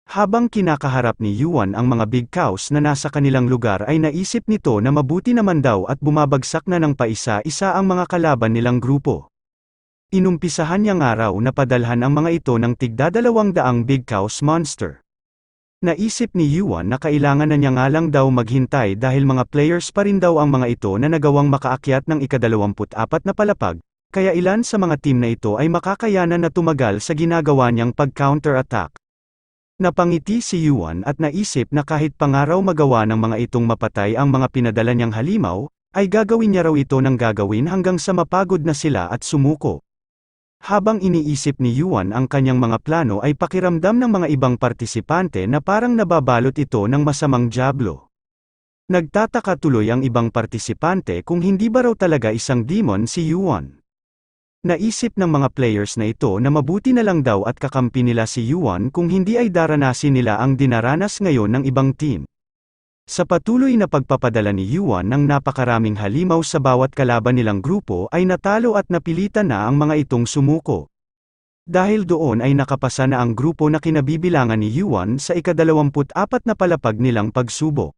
Habang kinakaharap ni Yuan ang mga big cows na nasa kanilang lugar ay naisip nito na mabuti naman daw at bumabagsak na ng paisa-isa ang mga kalaban nilang grupo. Inumpisahan niyang araw na padalhan ang mga ito ng tig-200 big cows monster. Naisip ni Yuan na kailangan na niya nga lang daw maghintay dahil mga players pa rin daw ang mga ito na nagawang makaakyat ng ika-24 na palapag, kaya ilan sa mga team na ito ay makakayanan na tumagal sa ginagawa niyang pag-counter-attack. Napangiti si Yuan at naisip na kahit pangaraw magawa ng mga itong mapatay ang mga pinadala niyang halimaw, ay gagawin niya raw ito ng gagawin hanggang sa mapagod na sila at sumuko. Habang iniisip ni Yuan ang kanyang mga plano ay pakiramdam ng mga ibang partisipante na parang nababalot ito ng masamang dyablo. Nagtataka tuloy ang ibang partisipante kung hindi ba raw talaga isang demon si Yuan. Naisip ng mga players na ito na mabuti na lang daw at kakampi nila si Yuan kung hindi ay daranasin nila ang dinaranas ngayon ng ibang team. Sa patuloy na pagpapadala ni Yuan ng napakaraming halimaw sa bawat kalaban nilang grupo ay natalo at napilitan na ang mga itong sumuko. Dahil doon ay nakapasa na ang grupo na kinabibilangan ni Yuan sa ika-24 na palapag nilang pagsubok.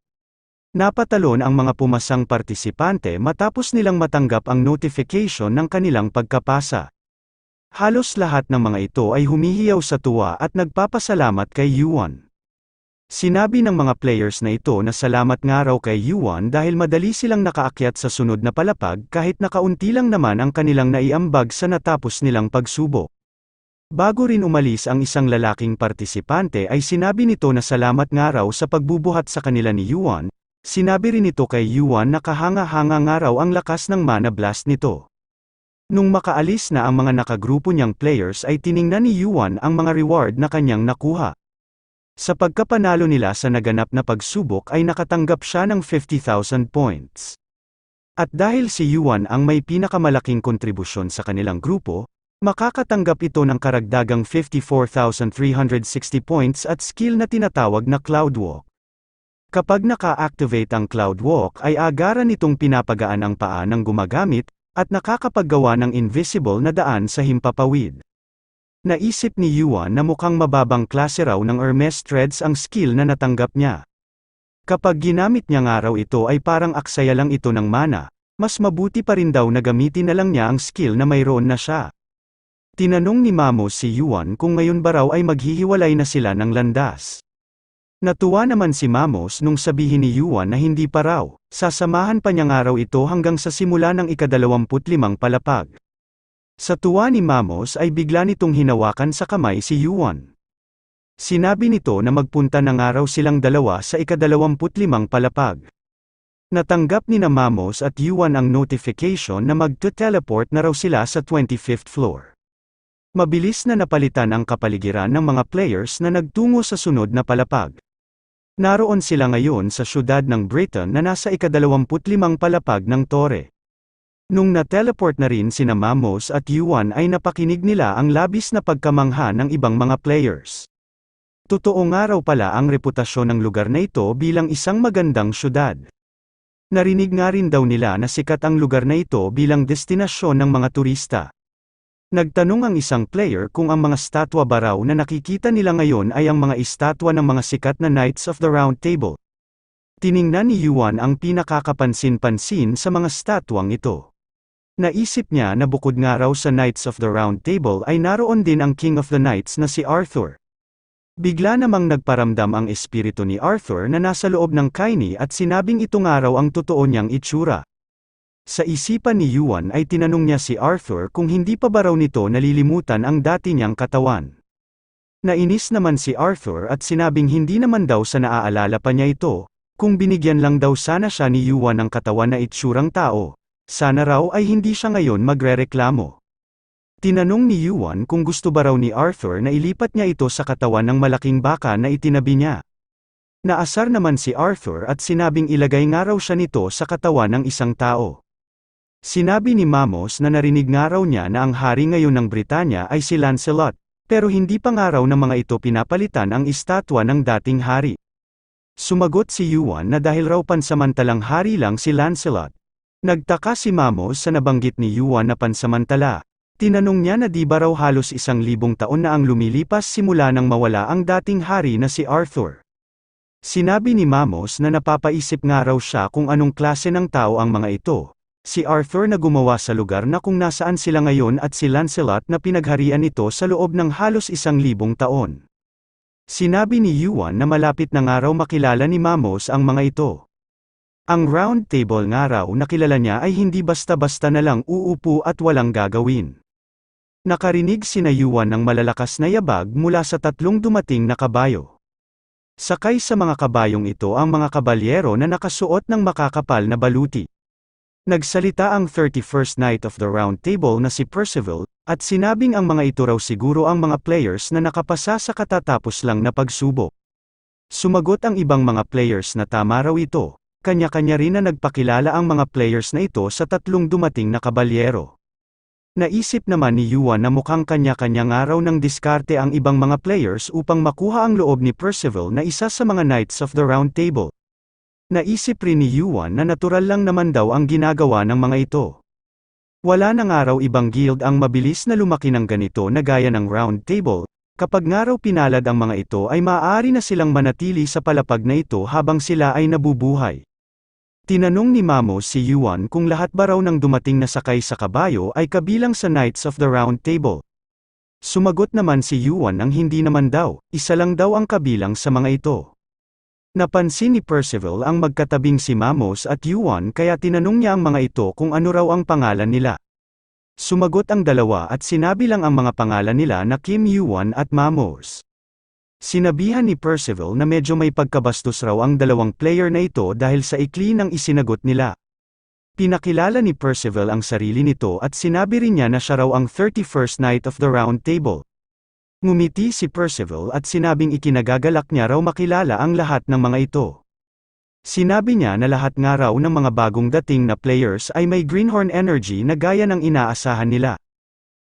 Napatalon ang mga pumasang partisipante matapos nilang matanggap ang notification ng kanilang pagkapasa. Halos lahat ng mga ito ay humihiyaw sa tuwa at nagpapasalamat kay Yuan. Sinabi ng mga players na ito na salamat nga raw kay Yuan dahil madali silang nakaakyat sa sunod na palapag kahit nakaunti lang naman ang kanilang naiambag sa natapos nilang pagsubok. Bago rin umalis ang isang lalaking partisipante ay sinabi nito na salamat nga raw sa pagbubuhat sa kanila ni Yuan. Sinabi rin ito kay Yuan na kahanga-hanga nga raw ang lakas ng mana blast nito. Nung makaalis na ang mga nakagrupo niyang players ay tiningnan ni Yuan ang mga reward na kanyang nakuha. Sa pagkapanalo nila sa naganap na pagsubok ay nakatanggap siya ng 50,000 points. At dahil si Yuan ang may pinakamalaking kontribusyon sa kanilang grupo, makakatanggap ito ng karagdagang 54,360 points at skill na tinatawag na Cloudwalk. Kapag naka-activate ang Cloudwalk ay agaran nitong pinapagaan ang paa ng gumagamit, at nakakapaggawa ng invisible na daan sa himpapawid. Naisip ni Yuan na mukhang mababang klase raw ng Hermes Threads ang skill na natanggap niya. Kapag ginamit niya nga raw ito ay parang aksaya lang ito ng mana, mas mabuti pa rin daw na gamitin na lang niya ang skill na mayroon na siya. Tinanong ni Mamos si Yuan kung ngayon ba raw ay maghihiwalay na sila ng landas. Natuwa naman si Mamos nung sabihin ni Yuan na hindi pa raw, sasamahan pa niya nga raw ito hanggang sa simula ng ika-25 palapag. Sa tuwa ni Mamos ay bigla nitong hinawakan sa kamay si Yuan. Sinabi nito na magpunta na nga raw silang dalawa sa ika-25 palapag. Natanggap ni na Mamos at Yuan ang notification na mag-teleport na raw sila sa 25th floor. Mabilis na napalitan ang kapaligiran ng mga players na nagtungo sa sunod na palapag. Naroon sila ngayon sa syudad ng Britain na nasa ika-25 palapag ng tore. Nung na-teleport na rin sina Mamos at Yuan ay napakinig nila ang labis na pagkamangha ng ibang mga players. Totoo nga raw pala ang reputasyon ng lugar na ito bilang isang magandang syudad. Narinig nga rin daw nila na sikat ang lugar na ito bilang destinasyon ng mga turista. Nagtanong ang isang player kung ang mga statwa ba raw na nakikita nila ngayon ay ang mga estatwa ng mga sikat na Knights of the Round Table. Tiningnan ni Yuan ang pinakakapansin-pansin sa mga statwang ito. Naisip niya na bukod nga raw sa Knights of the Round Table ay naroon din ang King of the Knights na si Arthur. Bigla namang nagparamdam ang espiritu ni Arthur na nasa loob ng kaini at sinabing ito nga raw ang totoo niyang itsura. Sa isipan ni Yuan ay tinanong niya si Arthur kung hindi pa ba raw nito nalilimutan ang dati niyang katawan. Nainis naman si Arthur at sinabing hindi naman daw sa naaalala pa niya ito, kung binigyan lang daw sana siya ni Yuan ng katawan na itsurang tao, sana raw ay hindi siya ngayon magrereklamo. Tinanong ni Yuan kung gusto ba raw ni Arthur na ilipat niya ito sa katawan ng malaking baka na itinabi niya. Naasar naman si Arthur at sinabing ilagay nga raw siya nito sa katawan ng isang tao. Sinabi ni Mamos na narinig nga raw niya na ang hari ngayon ng Britanya ay si Lancelot, pero hindi pa nga raw ng mga ito pinapalitan ang estatwa ng dating hari. Sumagot si Yuan na dahil raw pansamantalang hari lang si Lancelot. Nagtaka si Mamos sa nabanggit ni Yuan na pansamantala. Tinanong niya na di ba raw halos 1,000 taon na ang lumilipas simula nang mawala ang dating hari na si Arthur. Sinabi ni Mamos na napapaisip nga raw siya kung anong klase ng tao ang mga ito. Si Arthur na gumawa sa lugar na kung nasaan sila ngayon at si Lancelot na pinagharian ito sa loob ng halos 1,000 taon. Sinabi ni Yuan na malapit na nga raw makilala ni Mamos ang mga ito. Ang Round Table nga raw na kilala niya ay hindi basta-basta na lang uupo at walang gagawin. Nakarinig sina Yuan ng malalakas na yabag mula sa 3 dumating na kabayo. Sakay sa mga kabayong ito ang mga kabalyero na nakasuot ng makakapal na baluti. Nagsalita ang 31st Knight of the Round Table na si Percival, at sinabing ang mga ito raw siguro ang mga players na nakapasa sa katatapos lang na pagsubok. Sumagot ang ibang mga players na tama raw ito, kanya-kanya rin na nagpakilala ang mga players na ito sa 3 dumating na kabalyero. Naisip naman ni Yuan na mukhang kanya-kanya nga raw ng diskarte ang ibang mga players upang makuha ang loob ni Percival na isa sa mga Knights of the Round Table. Naisip rin ni Yuan na natural lang naman daw ang ginagawa ng mga ito. Wala na nga raw ibang guild ang mabilis na lumaki ng ganito na gaya ng Round Table, kapag nga raw pinalad ang mga ito ay maaari na silang manatili sa palapag na ito habang sila ay nabubuhay. Tinanong ni Mamos si Yuan kung lahat ba raw ng dumating na sakay sa kabayo ay kabilang sa Knights of the Round Table. Sumagot naman si Yuan ang hindi naman daw, isa lang daw ang kabilang sa mga ito. Napansin ni Percival ang magkatabing si Mamos at Yuan kaya tinanong niya ang mga ito kung ano raw ang pangalan nila. Sumagot ang dalawa at sinabi lang ang mga pangalan nila na Kim Yuan at Mamos. Sinabihan ni Percival na medyo may pagkabastos raw ang dalawang player na ito dahil sa ikli ng isinagot nila. Pinakilala ni Percival ang sarili nito at sinabi rin niya na siya raw ang 31st Knight of the Round Table. Ngumiti si Percival at sinabing ikinagagalak niya raw makilala ang lahat ng mga ito. Sinabi niya na lahat nga raw ng mga bagong dating na players ay may greenhorn energy na gaya ng inaasahan nila.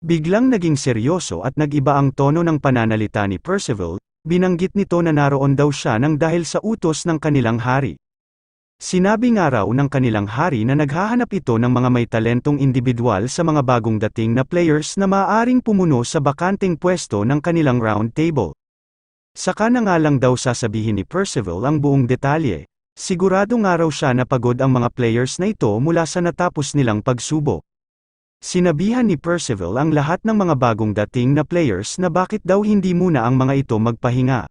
Biglang naging seryoso at nag-iba ang tono ng pananalita ni Percival. Binanggit nito na naroon daw siya nang dahil sa utos ng kanilang hari. Sinabi nga raw ng kanilang hari na naghahanap ito ng mga may talentong individual sa mga bagong dating na players na maaaring pumuno sa bakanteng pwesto ng kanilang round table. Saka na nga lang daw sasabihin ni Percival ang buong detalye. Sigurado nga raw siya na pagod ang mga players na ito mula sa natapos nilang pagsubok. Sinabihan ni Percival ang lahat ng mga bagong dating na players na bakit daw hindi muna ang mga ito magpahinga.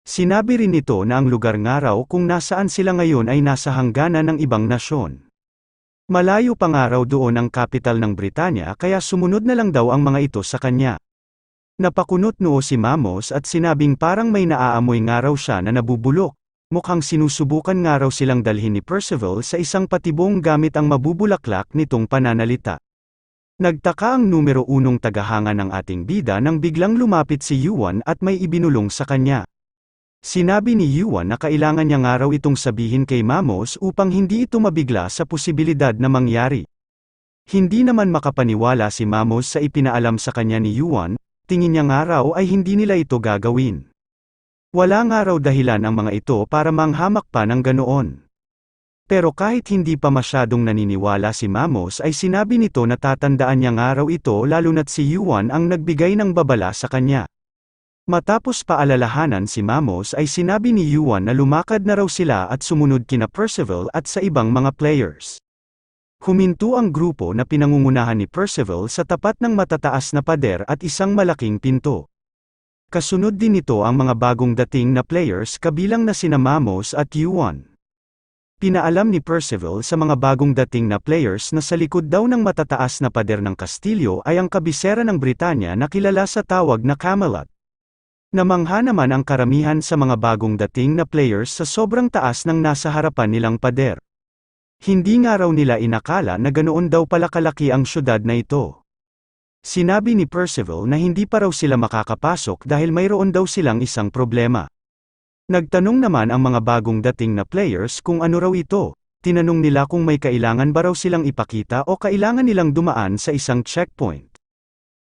Sinabi rin nito na ang lugar nga raw kung nasaan sila ngayon ay nasa hangganan ng ibang nasyon. Malayo pa nga raw doon ang kapital ng Britanya kaya sumunod na lang daw ang mga ito sa kanya. Napakunot noo si Mamos at sinabing parang may naaamoy nga raw siya na nabubulok. Mukhang sinusubukan nga raw silang dalhin ni Percival sa isang patibong gamit ang mabubulaklak nitong pananalita. Nagtaka ang numero 1 tagahanga ng ating bida nang biglang lumapit si Yuan at may ibinulong sa kanya. Sinabi ni Yuan na kailangan niya nga raw itong sabihin kay Mamos upang hindi ito mabigla sa posibilidad na mangyari. Hindi naman makapaniwala si Mamos sa ipinaalam sa kanya ni Yuan, tingin niya nga raw ay hindi nila ito gagawin. Wala nga raw dahilan ang mga ito para manghamak pa ng ganoon. Pero kahit hindi pa masyadong naniniwala si Mamos ay sinabi nito na tatandaan niya nga raw ito lalo na't si Yuan ang nagbigay ng babala sa kanya. Matapos paalalahanan si Mamos ay sinabi ni Yuan na lumakad na raw sila at sumunod kina Percival at sa ibang mga players. Huminto ang grupo na pinangungunahan ni Percival sa tapat ng matataas na pader at isang malaking pinto. Kasunod din nito ang mga bagong dating na players kabilang na sina Mamos at Yuan. Pinaalam ni Percival sa mga bagong dating na players na sa likod daw ng matataas na pader ng kastilyo ay ang kabisera ng Britanya na kilala sa tawag na Camelot. Namangha naman ang karamihan sa mga bagong dating na players sa sobrang taas ng nasa harapan nilang pader. Hindi nga raw nila inakala na ganoon daw pala kalaki ang syudad na ito. Sinabi ni Percival na hindi pa raw sila makakapasok dahil mayroon daw silang isang problema. Nagtanong naman ang mga bagong dating na players kung ano raw ito. Tinanong nila kung may kailangan ba raw silang ipakita o kailangan nilang dumaan sa isang checkpoint.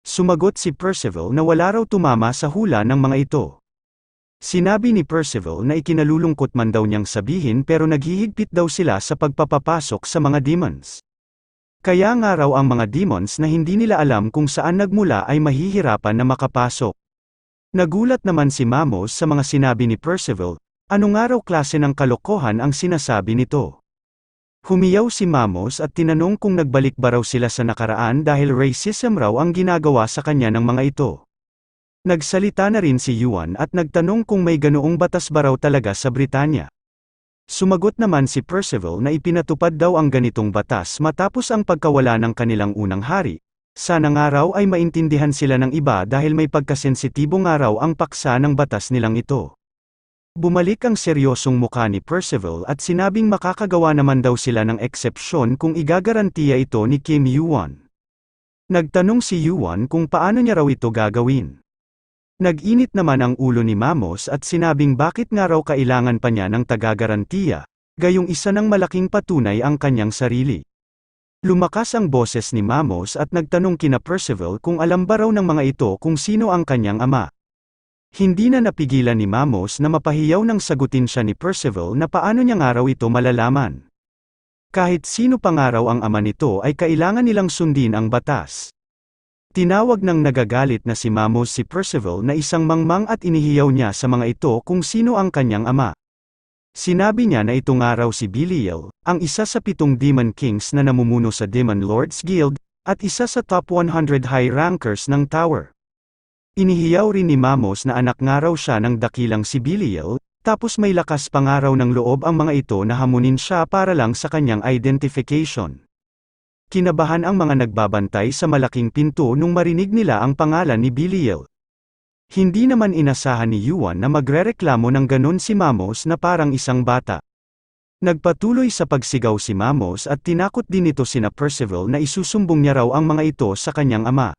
Sumagot si Percival na wala raw tumama sa hula ng mga ito. Sinabi ni Percival na ikinalulungkot man daw niyang sabihin pero naghihigpit daw sila sa pagpapapasok sa mga demons. Kaya nga raw ang mga demons na hindi nila alam kung saan nagmula ay mahihirapan na makapasok. Nagulat naman si Mamos sa mga sinabi ni Percival, ano nga raw klase ng kalokohan ang sinasabi nito. Humiyaw si Mamos at tinanong kung nagbalik ba raw sila sa nakaraan dahil racism raw ang ginagawa sa kanya ng mga ito. Nagsalita na rin si Yuan at nagtanong kung may ganoong batas ba raw talaga sa Britanya. Sumagot naman si Percival na ipinatupad daw ang ganitong batas matapos ang pagkawala ng kanilang unang hari. Sana nga raw ay maintindihan sila ng iba dahil may pagkasensitibo nga raw ang paksa ng batas nilang ito. Bumalik ang seryosong mukha ni Percival at sinabing makakagawa naman daw sila ng eksepsyon kung igagarantiya ito ni Kim Yuan. Nagtanong si Yuan kung paano niya raw ito gagawin. Nag-init naman ang ulo ni Mamos at sinabing bakit nga raw kailangan pa niya ng taga-garantiya, gayong isa ng malaking patunay ang kanyang sarili. Lumakas ang boses ni Mamos at nagtanong kina Percival kung alam ba raw ng mga ito kung sino ang kanyang ama. Hindi na napigilan ni Mamos na mapahiyaw nang sagutin siya ni Percival na paano niya nga raw ito malalaman. Kahit sino pa nga raw ang ama nito ay kailangan nilang sundin ang batas. Tinawag ng nagagalit na si Mamos si Percival na isang mangmang at inihiyaw niya sa mga ito kung sino ang kanyang ama. Sinabi niya na ito nga raw si Belial, ang isa sa 7 Demon Kings na namumuno sa Demon Lords Guild, at isa sa top 100 high rankers ng Tower. Inihiyaw rin ni Mamos na anak nga raw siya ng dakilang si Belial, tapos may lakas pa nga raw ng loob ang mga ito na hamunin siya para lang sa kanyang identification. Kinabahan ang mga nagbabantay sa malaking pinto nung marinig nila ang pangalan ni Belial. Hindi naman inasahan ni Yuan na magrereklamo ng ganon si Mamos na parang isang bata. Nagpatuloy sa pagsigaw si Mamos at tinakot din ito sina Percival na isusumbong niya raw ang mga ito sa kanyang ama.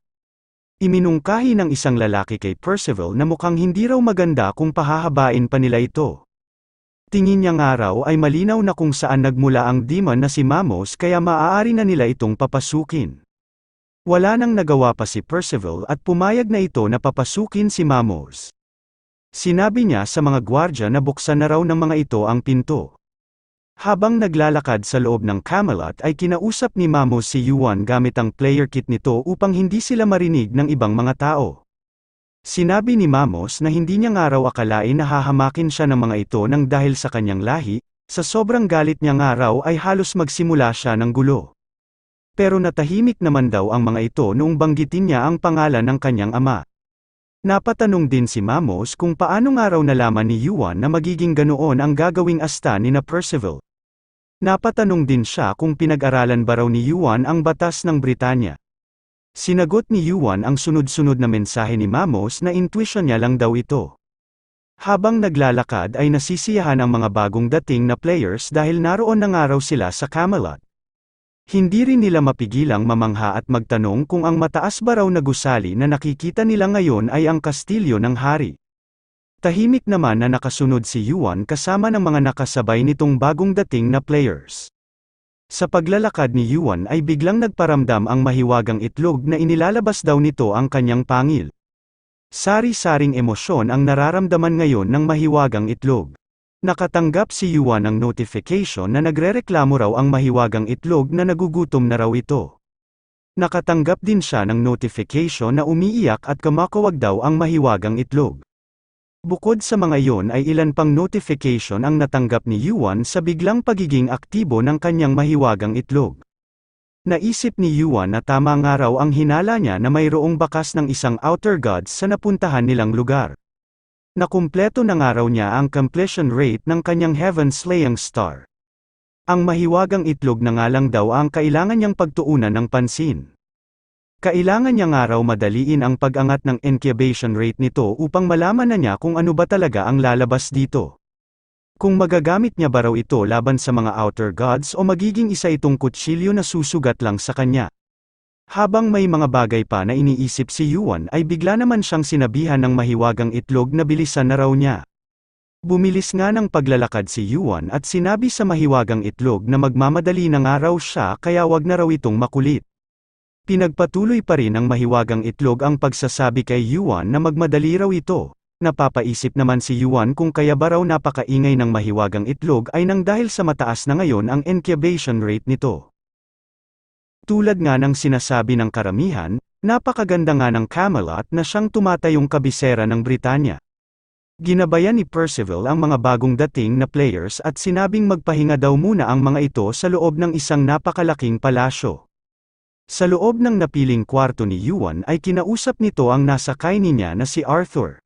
Iminungkahi ng isang lalaki kay Percival na mukhang hindi raw maganda kung pahahabain pa nila ito. Tingin niya nga raw ay malinaw na kung saan nagmula ang demon na si Mamos kaya maaari na nila itong papasukin. Wala nang nagawa pa si Percival at pumayag na ito na papasukin si Mamos. Sinabi niya sa mga gwardya na buksan na raw ng mga ito ang pinto. Habang naglalakad sa loob ng Camelot ay kinausap ni Mamos si Yuan gamit ang player kit nito upang hindi sila marinig ng ibang mga tao. Sinabi ni Mamos na hindi niya nga raw akalain na hahamakin siya ng mga ito nang dahil sa kanyang lahi, sa sobrang galit niya nga raw ay halos magsimula siya ng gulo. Pero natahimik naman daw ang mga ito noong banggitin niya ang pangalan ng kanyang ama. Napatanong din si Mamos kung paano nga raw nalaman ni Yuan na magiging ganoon ang gagawing asta ni na Percival. Napatanong din siya kung pinag-aralan ba raw ni Yuan ang batas ng Britanya. Sinagot ni Yuan ang sunod-sunod na mensahe ni Mamos na intuition niya lang daw ito. Habang naglalakad ay nasisiyahan ang mga bagong dating na players dahil naroon na nga raw sila sa Camelot. Hindi rin nila mapigilang mamangha at magtanong kung ang mataas ba raw na gusali na nakikita nila ngayon ay ang kastilyo ng hari. Tahimik naman na nakasunod si Yuan kasama ng mga nakasabay nitong bagong dating na players. Sa paglalakad ni Yuan ay biglang nagparamdam ang mahiwagang itlog na inilalabas daw nito ang kanyang pangil. Sari-saring emosyon ang nararamdaman ngayon ng mahiwagang itlog. Nakatanggap si Yuan ng notification na nagrereklamo raw ang mahiwagang itlog na nagugutom na raw ito. Nakatanggap din siya ng notification na umiiyak at kumakawag daw ang mahiwagang itlog. Bukod sa mga iyon ay ilan pang notification ang natanggap ni Yuan sa biglang pagiging aktibo ng kanyang mahiwagang itlog. Naisip ni Yuan na tama nga raw ang hinala niya na mayroong bakas ng isang outer gods sa napuntahan nilang lugar. Nakumpleto na nga raw niya ang completion rate ng kanyang Heaven Slaying Star. Ang mahiwagang itlog na nga lang daw ang kailangan niyang pagtuunan ng pansin. Kailangan niya nga raw madaliin ang pag-angat ng incubation rate nito upang malaman na niya kung ano ba talaga ang lalabas dito. Kung magagamit niya ba raw ito laban sa mga outer gods o magiging isa itong kutsilyo na susugat lang sa kanya. Habang may mga bagay pa na iniisip si Yuan ay bigla naman siyang sinabihan ng mahiwagang itlog na bilisan na raw niya. Bumilis nga ng paglalakad si Yuan at sinabi sa mahiwagang itlog na magmamadali na nga raw siya kaya wag na raw itong makulit. Pinagpatuloy pa rin ng mahiwagang itlog ang pagsasabi kay Yuan na magmadali raw ito. Napapaisip naman si Yuan kung kaya ba raw napakaingay ng mahiwagang itlog ay nang dahil sa mataas na ngayon ang incubation rate nito. Tulad nga ng sinasabi ng karamihan, napakaganda nga ng Camelot na siyang tumatayong kabisera ng Britanya. Ginabayan ni Percival ang mga bagong dating na players at sinabing magpahinga daw muna ang mga ito sa loob ng isang napakalaking palasyo. Sa loob ng napiling kwarto ni Yuan ay kinausap nito ang nasa kainin niya na si Arthur.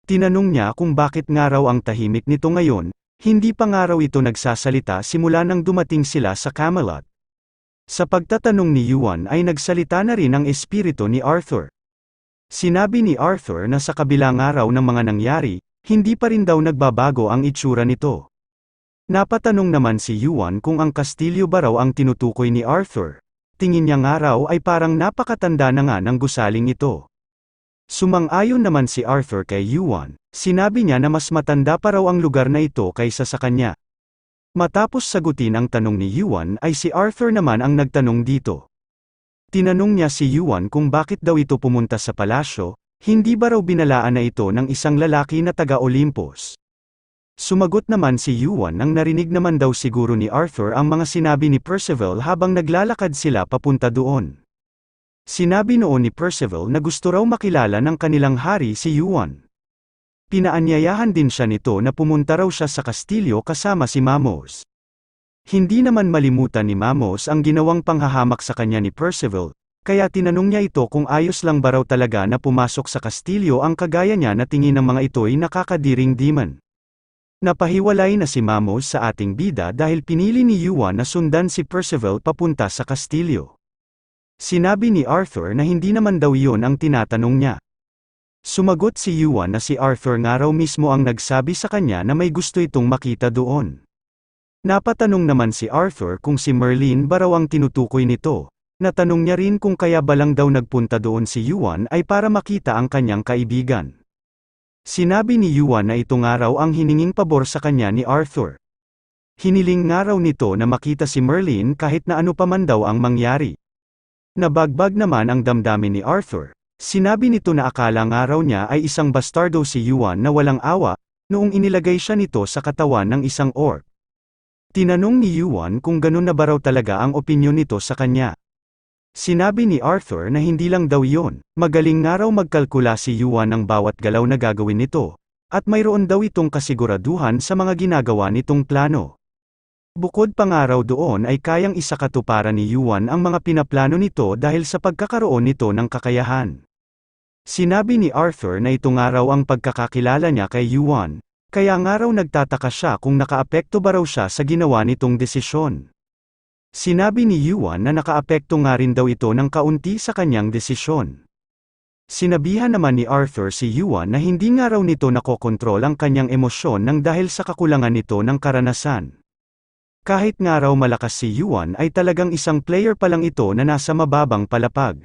Tinanong niya kung bakit nga raw ang tahimik nito ngayon, hindi pa nga raw ito nagsasalita simula nang dumating sila sa Camelot. Sa pagtatanong ni Yuan ay nagsalita na rin ang espiritu ni Arthur. Sinabi ni Arthur na sa kabilang araw ng mga nangyari, hindi pa rin daw nagbabago ang itsura nito. Napatanong naman si Yuan kung ang kastilyo ba raw ang tinutukoy ni Arthur. Tingin niya nga raw ay parang napakatanda na nga ng gusaling ito. Sumang-ayon naman si Arthur kay Yuan, sinabi niya na mas matanda pa raw ang lugar na ito kaysa sa kanya. Matapos sagutin ang tanong ni Yuan ay si Arthur naman ang nagtanong dito. Tinanong niya si Yuan kung bakit daw ito pumunta sa palasyo, hindi ba raw binalaan na ito ng isang lalaki na taga-Olympus. Sumagot naman si Yuan nang narinig naman daw siguro ni Arthur ang mga sinabi ni Percival habang naglalakad sila papunta doon. Sinabi noon ni Percival na gusto raw makilala ng kanilang hari si Yuan. Pinaanyayahan din siya nito na pumunta raw siya sa kastilyo kasama si Mamos. Hindi naman malimutan ni Mamos ang ginawang panghahamak sa kanya ni Percival, kaya tinanong niya ito kung ayos lang ba raw talaga na pumasok sa kastilyo ang kagaya niya na tingin ng mga ito'y nakakadiring demon. Napahiwalay na si Mamos sa ating bida dahil pinili ni Yuan na sundan si Percival papunta sa kastilyo. Sinabi ni Arthur na hindi naman daw iyon ang tinatanong niya. Sumagot si Yuan na si Arthur nga raw mismo ang nagsabi sa kanya na may gusto itong makita doon. Napatanong naman si Arthur kung si Merlin ba raw ang tinutukoy nito. Natanong niya rin kung kaya ba lang daw nagpunta doon si Yuan ay para makita ang kanyang kaibigan. Sinabi ni Yuan na ito nga raw ang hininging pabor sa kanya ni Arthur. Hiniling nga raw nito na makita si Merlin kahit na ano pa man daw ang mangyari. Nabagbag naman ang damdamin ni Arthur. Sinabi nito na akala nga raw niya ay isang bastardo si Yuan na walang awa, noong inilagay siya nito sa katawan ng isang orc. Tinanong ni Yuan kung ganun na ba raw talaga ang opinyon nito sa kanya. Sinabi ni Arthur na hindi lang daw yon, magaling nga raw magkalkula si Yuan ng bawat galaw na gagawin nito, at mayroon daw itong kasiguraduhan sa mga ginagawa nitong plano. Bukod pa nga raw doon ay kayang isakatuparan ni Yuan ang mga pinaplano nito dahil sa pagkakaroon nito ng kakayahan. Sinabi ni Arthur na ito nga raw ang pagkakakilala niya kay Yuan, kaya nga raw nagtataka siya kung nakaapekto ba raw siya sa ginawa nitong desisyon. Sinabi ni Yuan na nakaapekto nga rin daw ito ng kaunti sa kanyang desisyon. Sinabihan naman ni Arthur si Yuan na hindi nga raw nito nakokontrol ang kanyang emosyon nang dahil sa kakulangan nito ng karanasan. Kahit nga raw malakas si Yuan ay talagang isang player pa lang ito na nasa mababang palapag.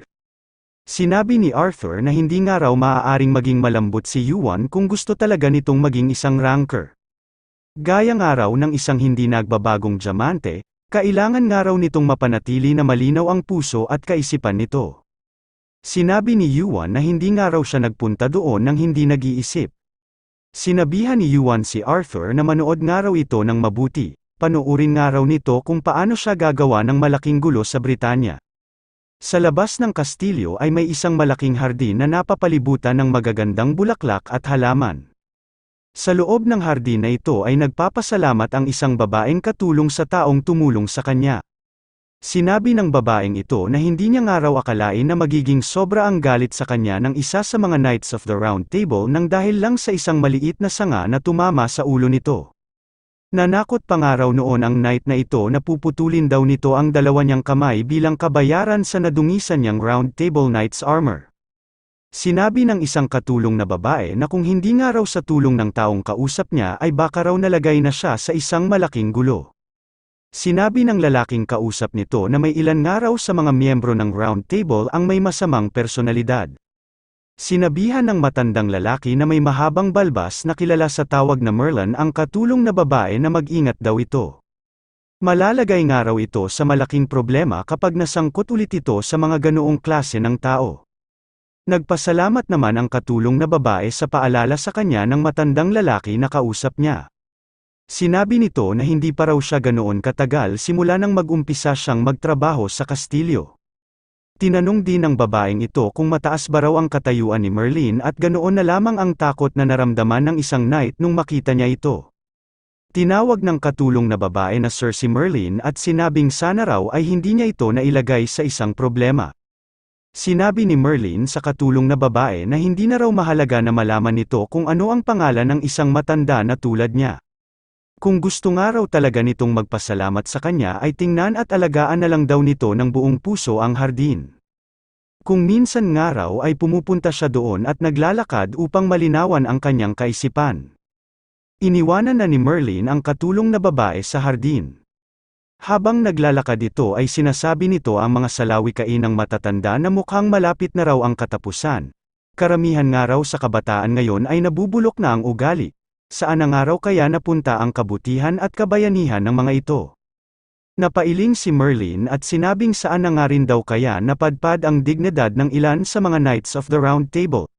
Sinabi ni Arthur na hindi nga raw maaaring maging malambot si Yuan kung gusto talaga nitong maging isang ranker. Gaya nga raw ng isang hindi nagbabagong diamante, kailangan nga raw nitong mapanatili na malinaw ang puso at kaisipan nito. Sinabi ni Yuan na hindi nga raw siya nagpunta doon nang hindi nag-iisip. Sinabihan ni Yuan si Arthur na manood nga raw ito ng mabuti, panuurin nga raw nito kung paano siya gagawa ng malaking gulo sa Britanya. Sa labas ng kastilyo ay may isang malaking hardin na napapalibutan ng magagandang bulaklak at halaman. Sa loob ng hardin na ito ay nagpapasalamat ang isang babaeng katulong sa taong tumulong sa kanya. Sinabi ng babaeng ito na hindi niya nga raw akalain na magiging sobra ang galit sa kanya ng isa sa mga Knights of the Round Table nang dahil lang sa isang maliit na sanga na tumama sa ulo nito. Nanakot pa nga raw noon ang knight na ito na puputulin daw nito ang dalawa niyang kamay bilang kabayaran sa nadungisan niyang Round Table Knight's armor. Sinabi ng isang katulong na babae na kung hindi nga raw sa tulong ng taong kausap niya ay baka raw nalagay na siya sa isang malaking gulo. Sinabi ng lalaking kausap nito na may ilan nga raw sa mga miyembro ng Round Table ang may masamang personalidad. Sinabihan ng matandang lalaki na may mahabang balbas na kilala sa tawag na Merlin ang katulong na babae na mag-ingat daw ito. Malalagay nga raw ito sa malaking problema kapag nasangkot ulit ito sa mga ganoong klase ng tao. Nagpasalamat naman ang katulong na babae sa paalala sa kanya ng matandang lalaki na kausap niya. Sinabi nito na hindi pa raw siya ganoon katagal simula nang mag-umpisa siyang magtrabaho sa kastilyo. Tinanong din ng babaeng ito kung mataas ba raw ang katayuan ni Merlin at ganoon na lamang ang takot na naramdaman ng isang knight nung makita niya ito. Tinawag ng katulong na babae na Sir si Merlin at sinabing sana raw ay hindi niya ito nailagay sa isang problema. Sinabi ni Merlin sa katulong na babae na hindi na raw mahalaga na malaman nito kung ano ang pangalan ng isang matanda na tulad niya. Kung gusto nga raw talaga nitong magpasalamat sa kanya ay tingnan at alagaan na lang daw nito ng buong puso ang hardin. Kung minsan nga raw ay pumupunta siya doon at naglalakad upang malinawan ang kanyang kaisipan. Iniwanan na ni Merlin ang katulong na babae sa hardin. Habang naglalakad ito ay sinasabi nito ang mga salawikain ng matatanda na mukhang malapit na raw ang katapusan. Karamihan nga raw sa kabataan ngayon ay nabubulok na ang ugali. Saan na nga raw kaya napunta ang kabutihan at kabayanihan ng mga ito? Napailing si Merlin at sinabing saan na nga rin daw kaya napadpad ang dignidad ng ilan sa mga Knights of the Round Table.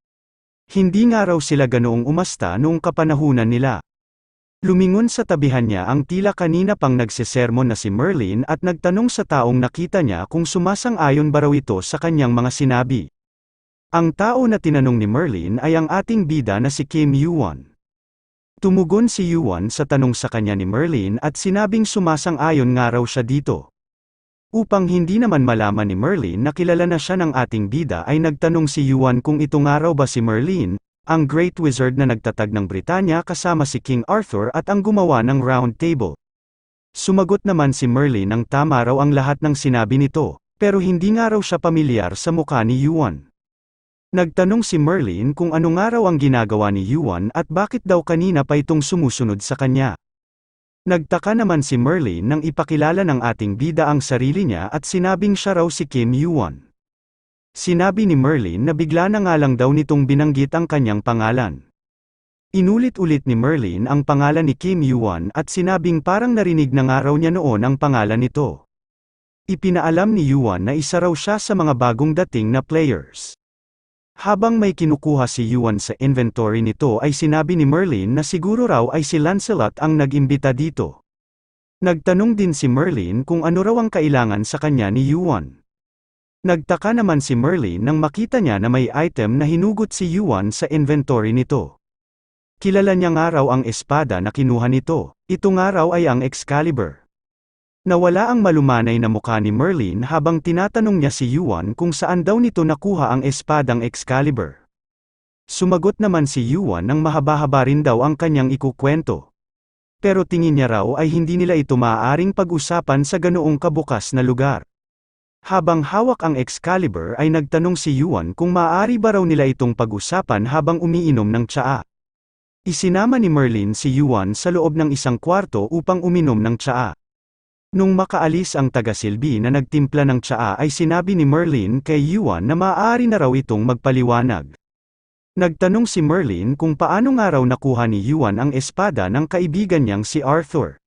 Hindi nga raw sila ganoong umasta noong kapanahunan nila. Lumingon sa tabihan niya ang tila kanina pang nagsesermon na si Merlin at nagtanong sa taong nakita niya kung sumasang-ayon ba raw ito sa kanyang mga sinabi. Ang tao na tinanong ni Merlin ay ang ating bida na si Kim Yuan. Tumugon si Yuan sa tanong sa kanya ni Merlin at sinabing sumasang-ayon nga raw siya dito. Upang hindi naman malaman ni Merlin na kilala na siya ng ating bida ay nagtanong si Yuan kung ito nga raw ba si Merlin, ang Great Wizard na nagtatag ng Britanya kasama si King Arthur at ang gumawa ng Round Table. Sumagot naman si Merlin ng tama raw ang lahat ng sinabi nito, pero hindi nga raw siya pamilyar sa mukha ni Yuan. Nagtanong si Merlin kung ano nga raw ang ginagawa ni Yuan at bakit daw kanina pa itong sumusunod sa kanya. Nagtaka naman si Merlin nang ipakilala ng ating bida ang sarili niya at sinabing siya raw si Kim Yuan. Sinabi ni Merlin na bigla na nga lang daw nitong binanggit ang kanyang pangalan. Inulit-ulit ni Merlin ang pangalan ni Kim Yuan at sinabing parang narinig na nga raw niya noon ang pangalan nito. Ipinaalam ni Yuan na isa raw siya sa mga bagong dating na players. Habang may kinukuha si Yuan sa inventory nito ay sinabi ni Merlin na siguro raw ay si Lancelot ang nag-imbita dito. Nagtanong din si Merlin kung ano raw ang kailangan sa kanya ni Yuan. Nagtaka naman si Merlin nang makita niya na may item na hinugot si Yuan sa inventory nito. Kilala niya nga raw ang espada na kinuha nito, ito nga raw ay ang Excalibur. Nawala ang malumanay na mukha ni Merlin habang tinatanong niya si Yuan kung saan daw nito nakuha ang espadang Excalibur. Sumagot naman si Yuan nang mahaba-haba rin daw ang kanyang ikukwento. Pero tingin niya raw ay hindi nila ito maaaring pag-usapan sa ganoong kabukas na lugar. Habang hawak ang Excalibur ay nagtanong si Yuan kung maaari ba raw nila itong pag-usapan habang umiinom ng tsaa. Isinama ni Merlin si Yuan sa loob ng isang kwarto upang uminom ng tsaa. Nung makaalis ang tagasilbi na nagtimpla ng tsaa ay sinabi ni Merlin kay Yuan na maaari na raw itong magpaliwanag. Nagtanong si Merlin kung paano nga raw nakuha ni Yuan ang espada ng kaibigan niyang si Arthur.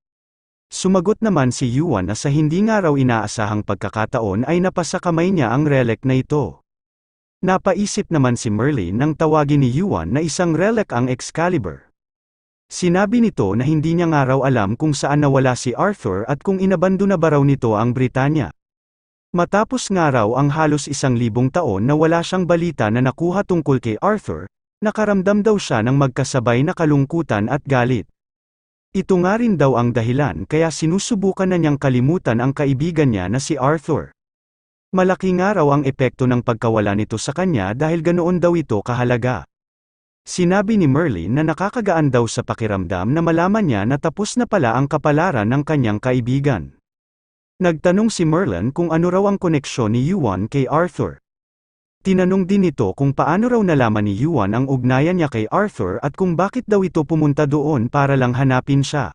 Sumagot naman si Yuan na sa hindi nga raw inaasahang pagkakataon ay napasa kamay niya ang relic na ito. Napaisip naman si Merlin nang tawagin ni Yuan na isang relic ang Excalibur. Sinabi nito na hindi niya nga raw alam kung saan nawala si Arthur at kung inabando na ba raw nito ang Britanya. Matapos nga raw ang halos 1,000 taon na wala siyang balita na nakuha tungkol kay Arthur, nakaramdam daw siya ng magkasabay na kalungkutan at galit. Ito nga rin daw ang dahilan kaya sinusubukan na niyang kalimutan ang kaibigan niya na si Arthur. Malaki nga raw ang epekto ng pagkawala nito sa kanya dahil ganoon daw ito kahalaga. Sinabi ni Merlin na nakakagaan daw sa pakiramdam na malaman niya na tapos na pala ang kapalaran ng kanyang kaibigan. Nagtanong si Merlin kung ano raw ang koneksyon ni Yuan kay Arthur. Tinanong din ito kung paano raw nalaman ni Yuan ang ugnayan niya kay Arthur at kung bakit daw ito pumunta doon para lang hanapin siya.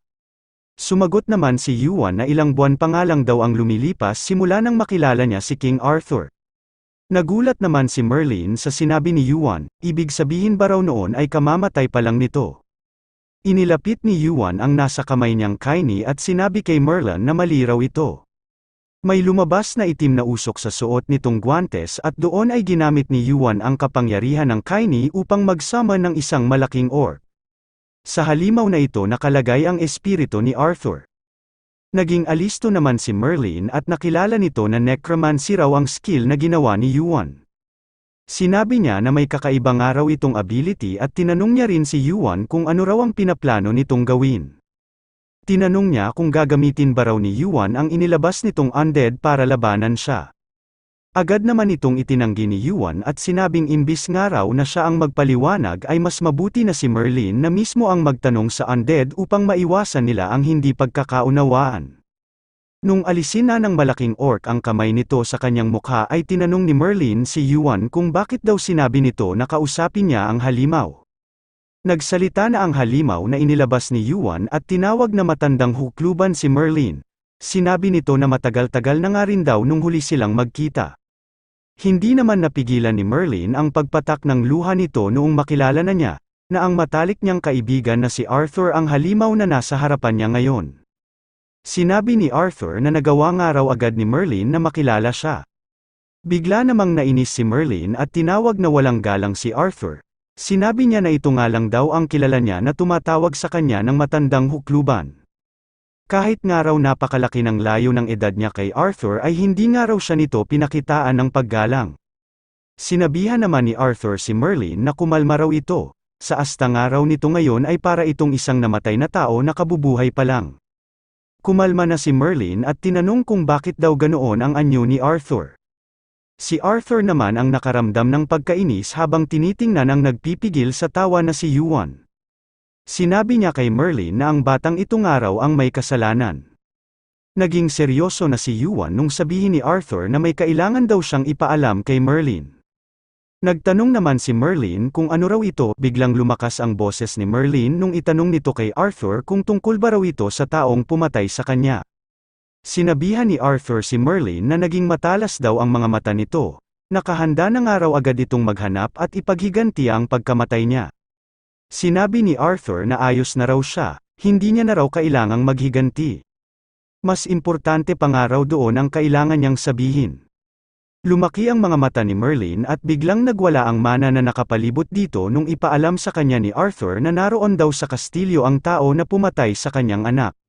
Sumagot naman si Yuan na ilang buwan pa nga lang daw ang lumilipas simula nang makilala niya si King Arthur. Nagulat naman si Merlin sa sinabi ni Yuan, ibig sabihin ba raw noon ay kamamatay pa lang nito. Inilapit ni Yuan ang nasa kamay niyang kaini at sinabi kay Merlin na mali raw ito. May lumabas na itim na usok sa suot nitong guwantes at doon ay ginamit ni Yuan ang kapangyarihan ng kaini upang magsama ng isang malaking orc. Sa halimaw na ito nakalagay ang espiritu ni Arthur. Naging alisto naman si Merlin at nakilala nito na necromancy raw ang skill na ginawa ni Yuan. Sinabi niya na may kakaibang araw itong ability at tinanong niya rin si Yuan kung ano raw ang pinaplano nitong gawin. Tinanong niya kung gagamitin ba raw ni Yuan ang inilabas nitong undead para labanan siya. Agad naman itong itinanggi ni Yuan at sinabing imbis nga raw na siya ang magpaliwanag ay mas mabuti na si Merlin na mismo ang magtanong sa undead upang maiwasan nila ang hindi pagkakaunawaan. Nung alisin na ng malaking orc ang kamay nito sa kanyang mukha ay tinanong ni Merlin si Yuan kung bakit daw sinabi nito na kausapin niya ang halimaw. Nagsalita na ang halimaw na inilabas ni Yuan at tinawag na matandang hukluban si Merlin. Sinabi nito na matagal-tagal na nga rin daw nung huli silang magkita. Hindi naman napigilan ni Merlin ang pagpatak ng luha nito noong makilala na niya, na ang matalik niyang kaibigan na si Arthur ang halimaw na nasa harapan niya ngayon. Sinabi ni Arthur na nagawa nga raw agad ni Merlin na makilala siya. Bigla namang nainis si Merlin at tinawag na walang galang si Arthur. Sinabi niya na ito nga lang daw ang kilala niya na tumatawag sa kanya ng matandang hukluban. Kahit nga raw napakalaki ng layo ng edad niya kay Arthur ay hindi nga raw siya nito pinakitaan ng paggalang. Sinabihan naman ni Arthur si Merlin na kumalma raw ito, sa asta nga raw nito ngayon ay para itong isang namatay na tao na kabubuhay pa lang. Kumalma na si Merlin at tinanong kung bakit daw ganoon ang anyo ni Arthur. Si Arthur naman ang nakaramdam ng pagkainis habang tinitingnan ang nagpipigil sa tawa na si Yuan. Sinabi niya kay Merlin na ang batang ito nga raw ang may kasalanan. Naging seryoso na si Yuan nung sabihin ni Arthur na may kailangan daw siyang ipaalam kay Merlin. Nagtanong naman si Merlin kung ano raw ito, biglang lumakas ang boses ni Merlin nung itanong nito kay Arthur kung tungkol ba raw ito sa taong pumatay sa kanya. Sinabihan ni Arthur si Merlin na naging matalas daw ang mga mata nito, nakahanda na nga raw agad itong maghanap at ipaghiganti ang pagkamatay niya. Sinabi ni Arthur na ayos na raw siya, hindi niya na raw kailangang maghiganti. Mas importante pa nga raw doon ang kailangan niyang sabihin. Lumaki ang mga mata ni Merlin at biglang nagwala ang mana na nakapalibot dito nung ipaalam sa kanya ni Arthur na naroon daw sa kastilyo ang tao na pumatay sa kanyang anak.